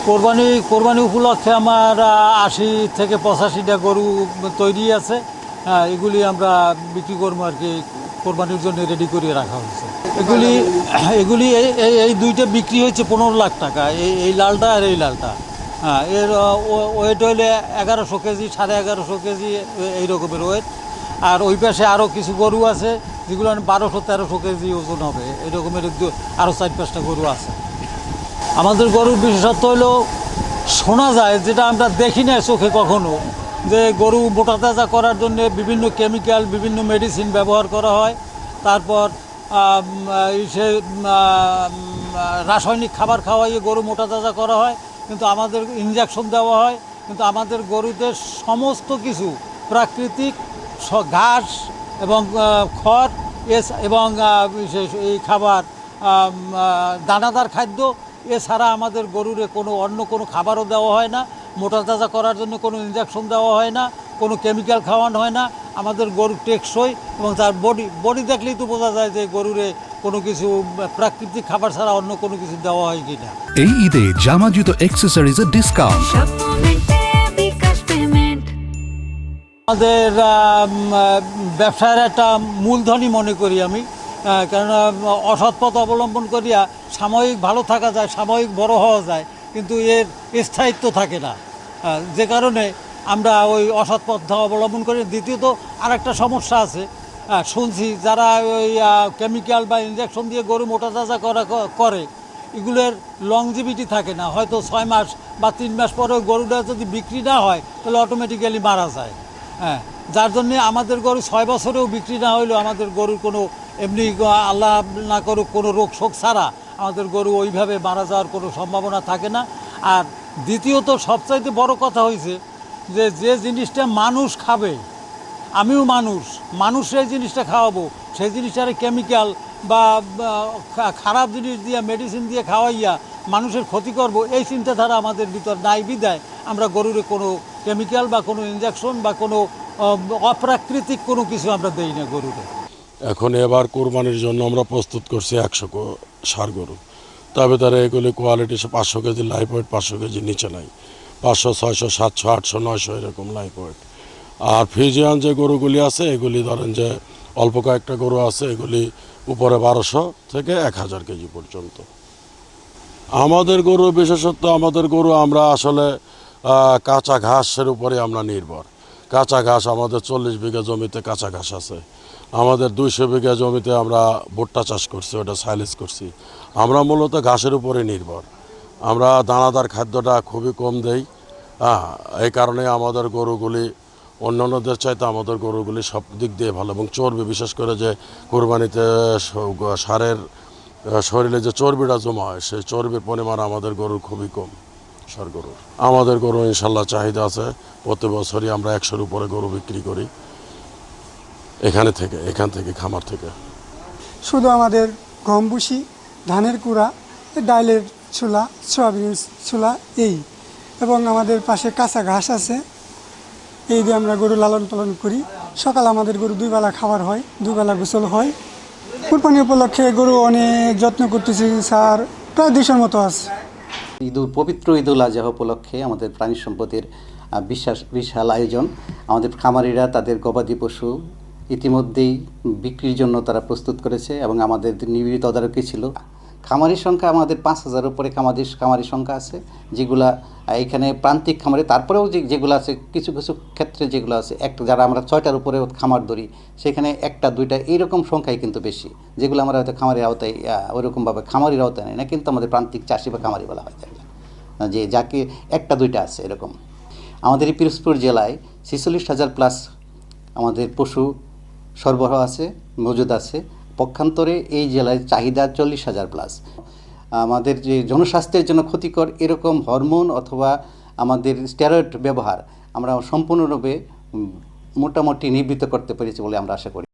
কোরবানি উপলক্ষে আমার ৮০ থেকে ৮৫টা গরু তৈরি আছে। এগুলি আমরা বিক্রি করবো আর কি, কোরবানির জন্য রেডি করে রাখা হয়েছে। এগুলি এই দুইটা বিক্রি হয়েছে ১৫ লাখ টাকা, এই লালটা আর এই লালটা। এর ওয়েট হইলে ১১০০ কেজি, ১১৫০ কেজি এই রকমের ওয়েট। আর ওই পাশে আরও কিছু গরু আছে যেগুলো ১২০০-১৩০০ কেজি ওজন হবে, এই রকমের আরও ৪-৫টা গরু আছে। আমাদের গরুর বিশেষত্ব হলো শোনা যায়, যেটা আমরা দেখি না চোখে কখনো, যে গরু মোটা তাজা করার জন্য বিভিন্ন কেমিক্যাল, বিভিন্ন মেডিসিন ব্যবহার করা হয়। তারপর সে রাসায়নিক খাবার খাওয়াইয়ে গরু মোটা তাজা করা হয়, কিন্তু আমাদের ইনজেকশন দেওয়া হয়। কিন্তু আমাদের গরুদের সমস্ত কিছু প্রাকৃতিক ঘাস এবং খড় এবং এই খাবার, দানাদার খাদ্য, এছাড়া আমাদের গরুরে অন্য কোনো খাবারও দেওয়া হয় না। মোটা তাজা করার জন্য কোনো ইনজেকশন দেওয়া হয় না, কোনো কেমিক্যাল খাওয়ানো হয় না। আমাদের গরু টেকসই, এবং তার বডি দেখলেই তো বোঝা যায় যে গরুরে কোনো কিছু প্রাকৃতিক খাবার ছাড়া অন্য কোনো কিছু দেওয়া হয় কিনা। এই ঈদে জামা জুতো অ্যাক্সেসরিজের ডিসকাউন্ট। আমাদের ব্যবসার একটা মূলধনই মনে করি আমি, কেননা অসৎ পথ অবলম্বন করিয়া সাময়িক ভালো থাকা যায়, সাময়িক বড় হওয়া যায়, কিন্তু এর স্থায়িত্ব থাকে না। যে কারণে আমরা ওই অসৎ পথ অবলম্বন করি। দ্বিতীয়ত আরেকটা সমস্যা আছে, শুনছি যারা ওই কেমিক্যাল বা ইনজেকশন দিয়ে গরু মোটা তাজা করে, এগুলোর লংজিভিটি থাকে না। হয়তো ৬ মাস বা ৩ মাস পরে গরুটা যদি বিক্রি না হয় তাহলে অটোমেটিক্যালি মারা যায়। যার জন্যে আমাদের গরু ৬ বছরেও বিক্রি না হইলেও আমাদের গরুর কোনো এমনি, আল্লাহ না করুক, কোনো রোগ শোক ছাড়া আমাদের গরু ওইভাবে মারা যাওয়ার কোনো সম্ভাবনা থাকে না। আর দ্বিতীয়ত সবচাইতে বড় কথা হয়েছে যে জিনিসটা মানুষ খাবে, আমিও মানুষ সেই জিনিসটা খাওয়াবো, সেই জিনিসটার কেমিক্যাল বা খারাপ জিনিস দিয়ে, মেডিসিন দিয়ে খাওয়াইয়া মানুষের ক্ষতি করব, এই চিন্তাধারা আমাদের ভিতর নাই বিদায় আমরা গরুরে কোনো কেমিক্যাল বা কোনো ইনজেকশন বা কোনো অপ্রাকৃতিক কোনো কিছু আমরা দেই না গরুরে। এখন এবার কোরবানির জন্য আমরা প্রস্তুত করছি ১০০ ষাঁড় গরু। তবে তারা এগুলি কোয়ালিটি ৫০০ কেজি লাইফ ওয়েট, ৫০০ কেজির নিচে নাই, ৫০০, ৬০০, ৭০০, ৮০০, ৯০০ এরকম লাইফ ওয়েট। আর ফ্রিজিয়ান যে গরুগুলি আছে, এগুলি ধরেন যে অল্প কয়েকটা গরু আছে, এগুলি উপরে ১২০০ থেকে ১০০০ কেজি পর্যন্ত। আমাদের গরু বিশেষত্ব, আমাদের গরু আমরা আসলে কাঁচা ঘাসের উপরে আমরা নির্ভর। কাঁচা ঘাস আমাদের ৪০ বিঘা জমিতে কাঁচা ঘাস আছে। আমাদের ২০০ বিঘা জমিতে আমরা ভুট্টা চাষ করছি, ওটা সাইলেজ করছি। আমরা মূলত ঘাসের উপরে নির্ভর। আমরা দানাদার খাদ্যটা খুবই কম দেই। এই কারণে আমাদের গরুগুলি অন্যান্যদের চাইতে আমাদের গরুগুলি সব দিক দিয়ে ভালো। এবং চর্বি, বিশেষ করে যে কোরবানিতে ষাঁড়ের শরীরে যে চর্বিটা জমা হয়, সেই চর্বির পরিমাণ আমাদের গরুর খুবই কম। ষাঁড় গরু আমাদের গরু ইনশাল্লাহ চাহিদা আছে। প্রতি বছরই আমরা ১০০-র উপরে গরু বিক্রি করি এখান থেকে খামার থেকে। শুধু আমাদের গম ভুসি, ধানের কুড়া, ডাইলের ছোলা, সয়াবিন ছোলা, এবং আমাদের পাশে কাঁচা ঘাস আছে। এই দিয়ে আমরা গরু লালন পালন করি। সকালে আমাদের গরু ২ বেলা খাবার হয়, ২ বেলা গোসল হয়। কুরবানি উপলক্ষে গরু অনেক যত্ন করতেছি স্যার, প্রায় ২০০-র মতো আছে। পবিত্র ঈদুল আজহা উপলক্ষে আমাদের প্রাণী সম্পদের বিশাল আয়োজন। আমাদের খামারিরা তাদের গবাদি পশু ইতিমধ্যেই বিক্রির জন্য তারা প্রস্তুত করেছে, এবং আমাদের নিবিড় তদারকি ছিল। খামারির সংখ্যা আমাদের ৫,০০০-এর উপরে খামারির সংখ্যা আছে, যেগুলা এখানে প্রান্তিক খামারে। তারপরেও যেগুলো আছে, কিছু কিছু ক্ষেত্রে যেগুলো আছে, যারা আমরা ৬টার উপরে খামার ধরি, সেখানে ১টা ২টা এইরকম সংখ্যাই কিন্তু বেশি, যেগুলো আমরা হয়তো খামারের আওতায় ওইরকমভাবে খামারির আওতায় নেই না, কিন্তু আমাদের প্রান্তিক চাষি বা খামারি বলা হয় যে যাকে ১টা ২টা আছে এরকম। আমাদের এই পিরোজপুর জেলায় ৪৬,০০০ প্লাস আমাদের পশু সরবরাহ আছে, মজুদ আছে। পক্ষান্তরে এই জেলায় চাহিদা ৪০,০০০ প্লাস। আমাদের যে জনস্বাস্থ্যের জন্য ক্ষতিকর এরকম হরমোন অথবা আমাদের স্টেরয়েড ব্যবহার আমরা সম্পূর্ণরূপে মোটামুটি নিবৃত্ত করতে পেরেছি বলে আমরা আশা করি।